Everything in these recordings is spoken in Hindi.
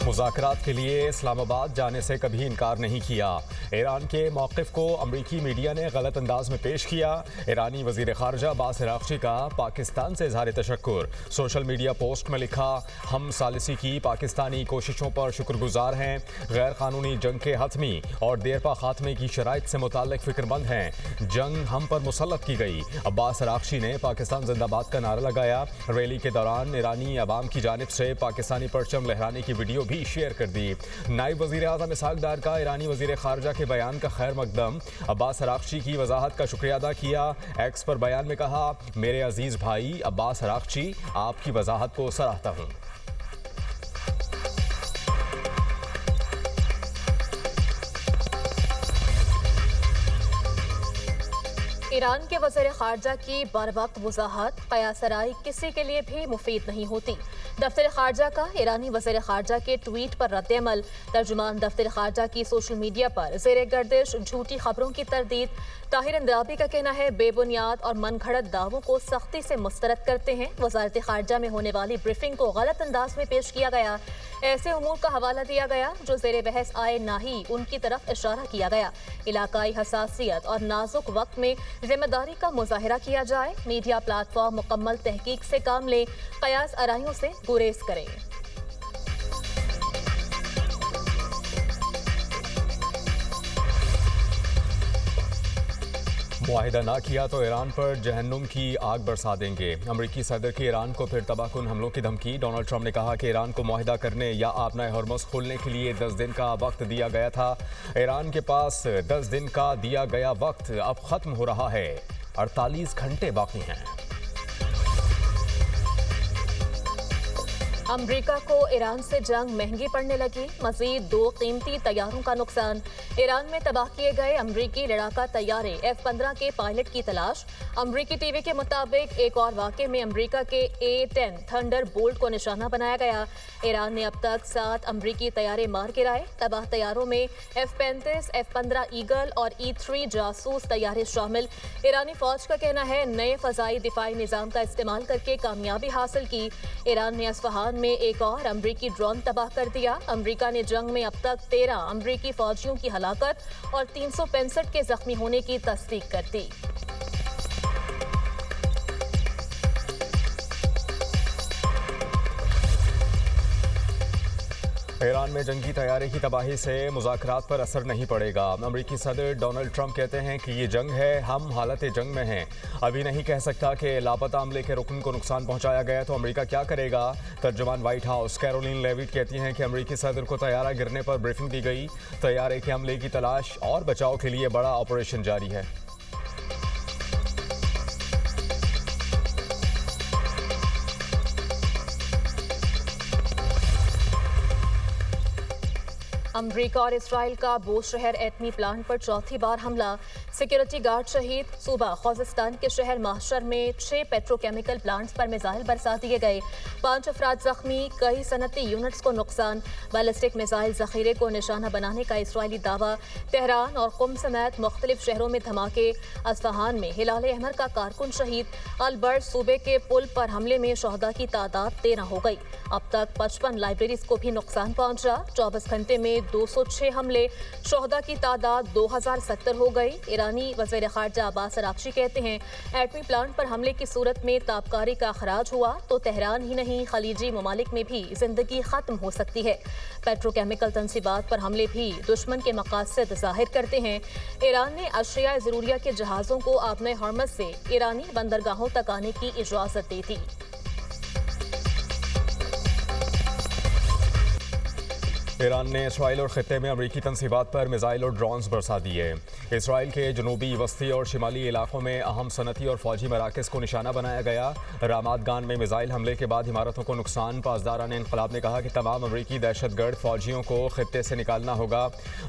मुज़ाकरात के लिए इस्लामाबाद जाने से कभी इनकार नहीं किया। ईरान के मौक़िफ़ को अमरीकी मीडिया ने गलत अंदाज में पेश किया। ईरानी वज़ीर ख़ारजा अब्बास अराग़ची का पाकिस्तान से इज़हार तशक्कुर। सोशल मीडिया पोस्ट में लिखा, हम सालिसी की पाकिस्तानी कोशिशों पर शुक्रगुजार हैं। गैर कानूनी जंग के हतमी और देरपा खात्मे की शराइत से मुताल्लिक़ फ़िक्रमंद हैं। जंग हम पर मुसल्लत की गई। अब्बास अराग़ची ने पाकिस्तान जिंदाबाद का नारा लगाया। रैली के दौरान ईरानी अवाम की जानिब से पाकिस्तानी परचम लहराने की वीडियो भी शेयर कर दी। नायब वज़ीर आज़म इसहाक़ डार का ईरानी वज़ीर ख़ारजा के बयान का खैर मकदम। अब्बास अराग़ची की वजाहत का शुक्रिया अदा किया। एक्स पर बयान में कहा, मेरे अजीज़ भाई अब्बास अराग़ची, आपकी वजाहत को सराहता हूँ। ईरान के वज़ीर ख़ारजा की बर वक्त वजाहत क़यासराई किसी के लिए भी मुफीद नहीं होती। दफ्तर ख़ारजा का ईरानी वज़ीर ख़ारजा के ट्वीट पर रद्द-ए-अमल। तर्जुमान दफ्तर ख़ारजा की सोशल मीडिया पर ज़ेर गर्दिश झूठी खबरों की तरदीद। ताहिर अंद्राबी का कहना है, बेबुनियाद और मनगढ़ंत दावों को सख्ती से मुस्तरद करते हैं। वज़ारत ख़ारजा में होने वाली ब्रीफिंग को गलत अंदाज में पेश किया गया। ऐसे उमूर का हवाला दिया गया जो ज़ेर बहस आए, ना ही उनकी तरफ इशारा किया गया। इलाकाई हसासियत और नाजुक वक्त में जिम्मेदारी का मुजाहिरा किया जाए। मीडिया प्लेटफॉर्म मुकम्मल तहकीक से काम लें, कयास आराइयों से गुरेज करें। मुआहिदा ना किया तो ईरान पर जहन्नुम की आग बरसा देंगे। अमरीकी सदर की ईरान को फिर तबाहकुन हमलों की धमकी। डोनाल्ड ट्रंप ने कहा कि ईरान को मुआहिदा करने या आपना हॉर्मुज़ खोलने के लिए 10 दिन का वक्त दिया गया था। ईरान के पास 10 दिन का दिया गया वक्त अब ख़त्म हो रहा है। 48 घंटे बाकी हैं। अमरीका को ईरान से जंग महंगी पड़ने लगी। मजीद 2 कीमती तैयारों का नुकसान। ईरान में तबाह किए गए अमरीकी लड़ाका तैयारे F-15 के पायलट की तलाश। अमरीकी टीवी के मुताबिक एक और वाक़े में अमरीका के A-10 थंडर बोल्ट को निशाना बनाया गया। ईरान ने अब तक 7 अमरीकी तैयारे मार गिराए। तबाह तैयारों में F-35, F-15 ईगल और E-3 जासूस तैयारे शामिल। ईरानी फौज का कहना है, नए फ़ज़ाई दिफाई निज़ाम का इस्तेमाल करके कामयाबी हासिल की। ईरान ने अस्फ़हान में एक और अमरीकी ड्रोन तबाह कर दिया। अमरीका ने जंग में अब तक 13 अमरीकी फौजियों की हलाकत और 365 के जख्मी होने की तस्दीक कर दी। ईरान में जंगी तैयारी की तबाही से मुज़ाकरात पर असर नहीं पड़ेगा। अमरीकी सदर डोनाल्ड ट्रंप कहते हैं कि ये जंग है, हम हालत जंग में हैं। अभी नहीं कह सकता कि लापता अमले के रुकन को नुकसान पहुंचाया गया तो अमेरिका क्या करेगा। तर्जुमान व्हाइट हाउस कैरोलिन लेविट कहती हैं कि अमरीकी सदर को तैयारा गिरने पर ब्रीफिंग दी गई। तैयारे के अमले की तलाश और बचाव के लिए बड़ा ऑपरेशन जारी है। अमरीका और इसराइल का बोशहर एटमी प्लांट पर चौथी बार हमला। सिक्योरिटी गार्ड शहीद। सूबा खोजिस्तान के शहर माहशर में 6 पेट्रोकेमिकल प्लांट्स पर मिसाइल बरसा दिए गए। 5 अफराद जख्मी, कई सनती यूनिट्स को नुकसान। बैलिस्टिक मिसाइल जखीरे को निशाना बनाने का इसराइली दावा। तेहरान और कुम समेत मुख्तलिफ शहरों में धमाके। अस्फहान में हिलाल अहमर का कारकुन शहीद। अलबर्ट सूबे के पुल पर हमले में शहदा की तादाद 13 हो गई। अब तक 55 लाइब्रेरीज को भी नुकसान पहुंचा। 24 घंटे में 206 हमले। शहदा की तादाद 2070 हो गई। ईरानी वज़ीर ख़ारजा अब्बास अराग़ची कहते हैं, एटमी प्लांट पर हमले की सूरत में ताबकारी का अखराज हुआ तो तेहरान ही नहीं, खलीजी ममालिक में भी जिंदगी ख़त्म हो सकती है। पेट्रोकेमिकल तंसीबात पर हमले भी दुश्मन के मकासद ज़ाहिर करते हैं। ईरान ने अशिया ज़रूरिया के जहाज़ों को आपने हॉर्मज़ से ईरानी बंदरगाहों तक आने की इजाज़त दी थी। ईरान ने इसराइल और ख़ित्ते में अमरीकी तंसीबात पर मिसाइल और ड्रोन्स बरसा दिए। इसराइल के जनूबी वस्ती और शिमाली इलाकों में अहम सनती और फौजी मराकज़ को निशाना बनाया गया। रामात गान में मिसाइल हमले के बाद इमारतों को नुकसान। पासदारान इनकलाब ने कहा कि तमाम अमरीकी दहशतगर्द फौजियों को ख़ित्ते से निकालना होगा।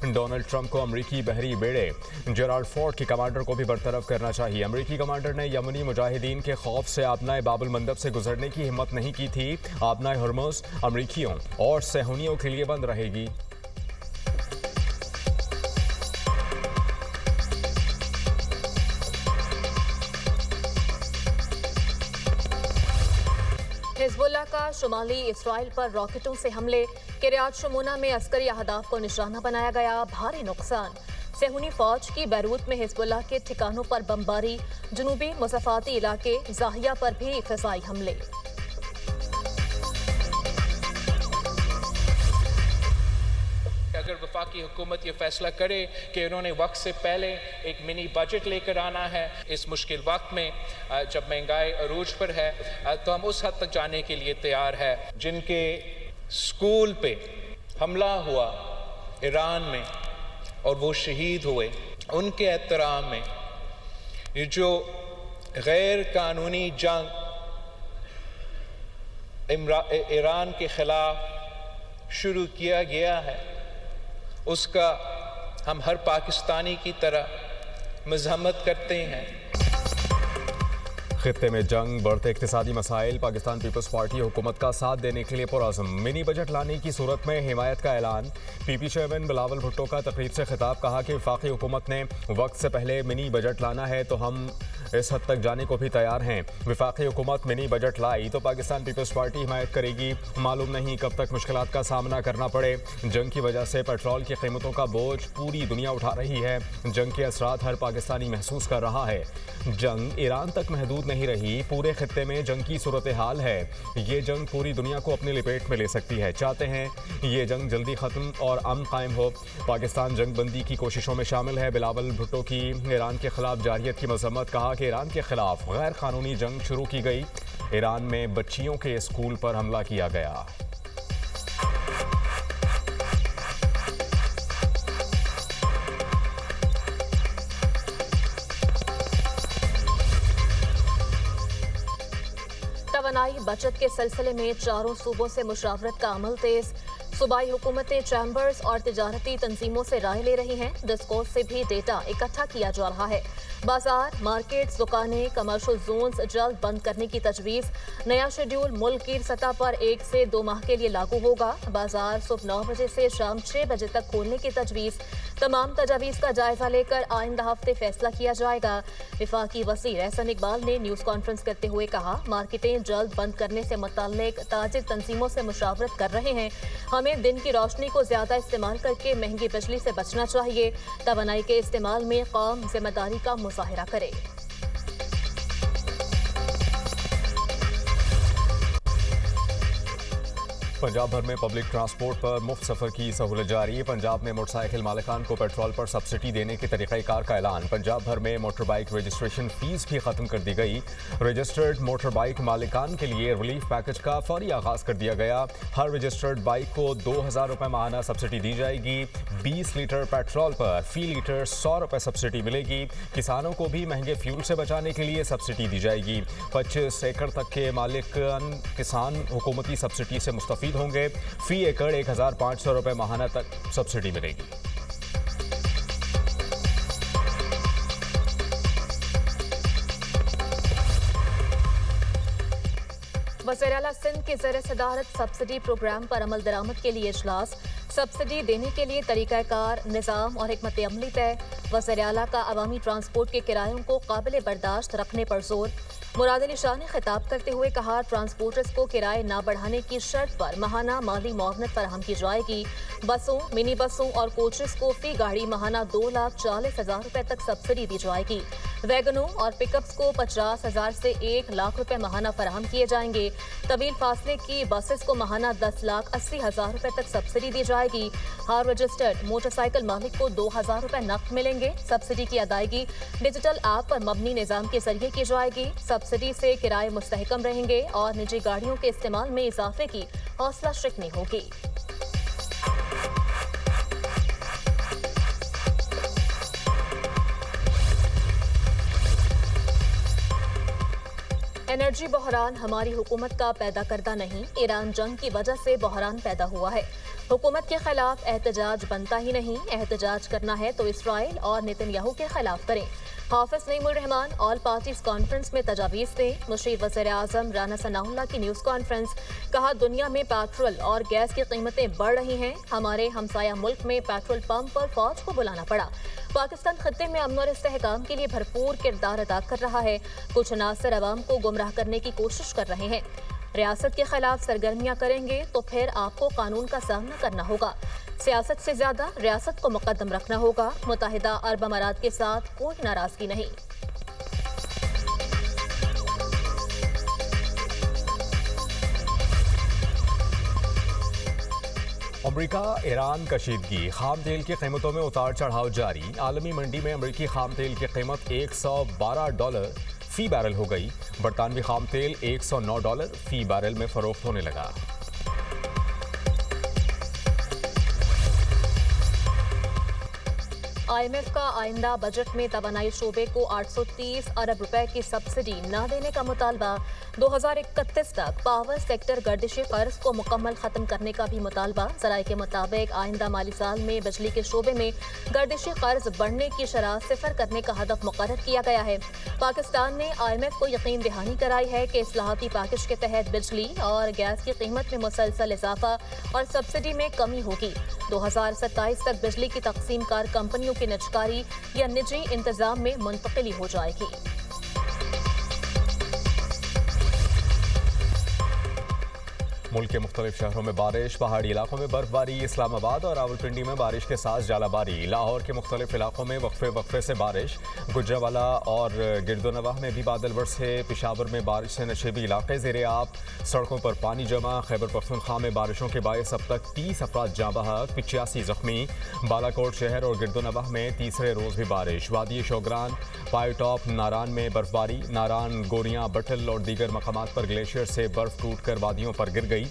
डोनाल्ड ट्रंप को अमरीकी बहरी बेड़े जेराल्ड फोर्ड के कमांडर को भी बरतरफ करना चाहिए। अमरीकी कमांडर ने यमनी मुजाहिदीन के खौफ से आपनाए बाबुल मंदब से गुजरने की हिम्मत नहीं की थी। आपनाए हॉर्मुज़ अमरीकियों और सहूनियों के लिए बंद रहेगी। हिजबुल्लाह का शुमाली इसराइल पर रॉकेटों से हमले, किरियात शमूना में अस्करी अहदाफ को निशाना बनाया गया, भारी नुकसान। सेहूनी फौज की बैरूत में हिजबुल्लाह के ठिकानों पर बमबारी, जुनूबी मुज़ाफ़ाती इलाके ज़ाहिया पर भी फ़िज़ाई हमले। अगर वफाकी हुकूमत ये फैसला करे कि उन्होंने वक्त से पहले एक मिनी बजट लेकर आना है इस मुश्किल वक्त में जब महंगाई अरूज पर है, तो हम उस हद तक जाने के लिए तैयार है। जिनके स्कूल पे हमला हुआ ईरान में और वो शहीद हुए, उनके एहतराम में ये जो गैर कानूनी जंग ईरान के खिलाफ शुरू किया गया है, उसका हम हर पाकिस्तानी की तरह मज़म्मत करते हैं। खित्ते में जंग, बढ़ते इक्तिसादी मसाइल, पाकिस्तान पीपल्स पार्टी हुकूमत का साथ देने के लिए पुरअज़्म। मिनी बजट लाने की सूरत में हिमायत का ऐलान। पीपी चेयरमैन बिलावल भुट्टो का तकरीब से खिताब, कहा कि वफाकी हुकूमत ने वक्त से पहले मिनी बजट लाना है तो हम इस हद तक जाने को भी तैयार हैं। वफाकी हुकूमत मिनी बजट लाई तो पाकिस्तान पीपल्स पार्टी हिमायत करेगी। मालूम नहीं कब तक मुश्किलात का सामना करना पड़े। जंग की वजह से पेट्रोल की कीमतों का बोझ पूरी दुनिया उठा रही है। जंग के असरात हर पाकिस्तानी महसूस कर रहा है। जंग ईरान तक महदूद नहीं रही, पूरे खित्ते में जंग की सूरत हाल है। ये जंग पूरी दुनिया को अपनी लपेट में ले सकती है। चाहते हैं ये जंग जल्दी ख़त्म और अमन कायम हो। पाकिस्तान जंग बंदी की कोशिशों में शामिल है। बिलावल भुट्टो की ईरान के खिलाफ जारियत की मजम्मत, कहा कि ईरान के खिलाफ गैर कानूनी जंग शुरू की गई। ईरान में बच्चियों के स्कूल पर हमला किया गया। तवानाई बचत के सिलसिले में चारों सूबों से मुशावरत का अमल तेज। सूबाई हुकूमतें चैम्बर्स और तिजारती तंजीमों से राय ले रही हैं। डिस्कोर्स से भी डेटा इकट्ठा किया जा रहा है। बाजार, मार्केट्स, दुकानें, कमर्शियल जोन्स जल्द बंद करने की तजवीज़। नया शेड्यूल मुल्क की सतह पर 1 से 2 माह के लिए लागू होगा। बाजार सुबह 9 बजे से शाम 6 बजे तक खोलने की तजवीज़। तमाम तजावीज़ का जायजा लेकर आइंदा हफ्ते फैसला किया जाएगा। वफाकी वज़ीर एहसन इकबाल ने न्यूज़ कॉन्फ्रेंस करते हुए कहा, मार्केटें जल्द बंद करने से मुताल्लिक ताजिर तंजीमों से मुशावरत कर रहे हैं। हमें दिन की रोशनी को ज्यादा इस्तेमाल करके महंगी बिजली से बचना चाहिए। तवानाई के इस्तेमाल में कौम जिम्मेदारी का मुजाहिरा करे। पंजाब भर में पब्लिक ट्रांसपोर्ट पर मुफ्त सफर की सहूलत जारी। पंजाब में मोटरसाइकिल मालिकान को पेट्रोल पर सब्सिडी देने के तरीक़ाकार का ऐलान। पंजाब भर में मोटर बाइक रजिस्ट्रेशन फीस भी खत्म कर दी गई। रजिस्टर्ड मोटर बाइक मालिकान के लिए रिलीफ पैकेज का फौरी आगाज कर दिया गया। हर रजिस्टर्ड बाइक को 2000 रुपये माहाना सब्सिडी दी जाएगी। 20 लीटर पेट्रोल पर फी लीटर 100 रुपये सब्सिडी मिलेगी। किसानों को भी महंगे फ्यूल से बचाने के लिए सब्सिडी दी जाएगी। 25 एकड़ तक के मालिकान किसान हुकूमती सब्सिडी से मुस्तफीद होंगे। फी एकड़ 1500 रुपये माहाना तक सब्सिडी मिलेगी। वज़ीर आला सिंध के ज़ेर सदारत सब्सिडी प्रोग्राम पर अमल दरामद के लिए इजलास। सब्सिडी देने के लिए तरीक़ाकार, निज़ाम और हिकमत अमली तय। वज़ीर आला का अवामी ट्रांसपोर्ट के किरायों को काबिल बर्दाश्त रखने पर जोर। मुराद अली शाह ने खिताब करते हुए कहा, ट्रांसपोर्टर्स को किराए न बढ़ाने की शर्त पर माहाना माली मुआवनत फराहम की जाएगी। बसों, मिनी बसों और कोचेस को फी गाड़ी माहाना 2,40,000 रुपये तक सब्सिडी दी जाएगी। वैगनों और पिकअप्स को 50,000 से 1,00,000 रुपये माहाना फराहम किए जाएंगे। तवील फासले की बसेस को माहाना 10,80,000 रुपये तक सब्सिडी दी जाएगी। हर रजिस्टर्ड मोटरसाइकिल मालिक को 2,000 रुपये नकद मिलेंगे। सब्सिडी की अदायगी डिजिटल ऐप पर मबनी निज़ाम के जरिए की जाएगी। सब्सिडी से किराए मुस्तहकम रहेंगे और निजी गाड़ियों के इस्तेमाल में इजाफे की हौसला शिकनी होगी। एनर्जी बहरान हमारी हुकूमत का पैदा करदा नहीं, ईरान जंग की वजह से बहरान पैदा हुआ है। हुकूमत के खिलाफ एहतजाज बनता ही नहीं, एहतजाज करना है तो इसराइल और नेतन्याहू के खिलाफ करें। हाफिज Naimur Rahman all parties conference में तजावीज़ दें। मुशीर वज़ीर आज़म राना सनाउल्लाह की न्यूज़ कॉन्फ्रेंस, कहा दुनिया में पेट्रोल और गैस की कीमतें बढ़ रही हैं। हमारे हमसाया मुल्क में पेट्रोल पंप पर फौज को बुलाना पड़ा। पाकिस्तान खत्ते में अमन और इस्तेहकाम के लिए भरपूर किरदार अदा कर रहा है। कुछ अनासर अवाम को गुमराह करने की कोशिश कर रहे हैं। रियासत के खिलाफ सरगर्मियां करेंगे तो फिर आपको कानून का सामना करना होगा। सियासत से ज्यादा रियासत को मुकद्दम रखना होगा। मुत्तहिदा अरब अमारात के साथ कोई नाराजगी नहीं। अमरीका ईरान कशीदगी, खाम तेल की कीमतों में उतार चढ़ाव जारी। आलमी मंडी में अमरीकी खाम तेल की कीमत $112 फी बैरल हो गई। बरतानवी खाम तेल $109 फी बैरल में फरोख्त होने लगा। IMF का आइंदा बजट में तवानाई शोबे को 830 अरब रुपए की सब्सिडी न देने का मुतालबा। 2031 तक पावर सेक्टर गर्दिशी कर्ज को मुकम्मल खत्म करने का भी मुतालबा। ज़राए के मुताबिक आइंदा माली साल में बिजली के शोबे में गर्दिशी कर्ज बढ़ने की शरह सिफर करने का हदफ मुकर्रर किया गया है। पाकिस्तान ने IMF को यकीन दहानी कराई है कि इस्लाहाती पैकेज के तहत बिजली और गैस की कीमत में मुसलसल इजाफा और सब्सिडी में कमी होगी। 2027 तक बिजली की तकसीम कार कंपनियों की निजकारी या निजी इंतजाम में मुंतकिली हो जाएगी। मुल्क के मुख्तलिफ शहरों में बारिश, पहाड़ी इलाकों में बर्फबारी। इस्लामाबाद और रावलपिंडी में बारिश के साथ जालाबारी। लाहौर के मुख्तलिफ इलाकों में वक्फे से बारिश। गुजरावाला और गिरदोनवाह में भी बादल बरसे। पेशावर में बारिश से नशेबी इलाके ज़ेरे आब। सड़कों पर पानी जमा। खैबर पख्तूनख्वा में बारिशों के बायस अब तक 30 अफराद जाँ बहक, 85 जख्मी। बालाकोट शहर और गिरदोनवाह में तीसरे रोज़ भी बारिश। वादी शोगरान, पायोटॉप, नारान में बर्फबारी। नारान, गोरियां, बटल और दीगर मकामात पर ग्लेशियर से बर्फ टूट कर वादियों पर गिर गई।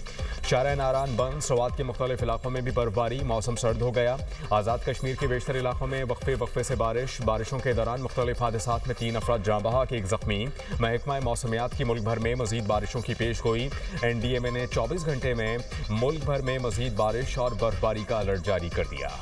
शारा नारान बंद। सवात के मुख्तलिफ इलाकों में भी बर्फबारी। मौसम सर्द हो गया। आज़ाद कश्मीर के बेशतर इलाकों में वक्फे से बारिश। बारिशों के दौरान मुख्तलिफ हादसात में 3 अफराद जाँ बहक, 1 जख्मी। महकमा मौसमियात की मुल्क भर में मजीद बारिशों की पेश गोई। NDMA ने 24 घंटे में मुल्क भर में मजीद बारिश और बर्फबारी का अलर्ट जारी कर दिया।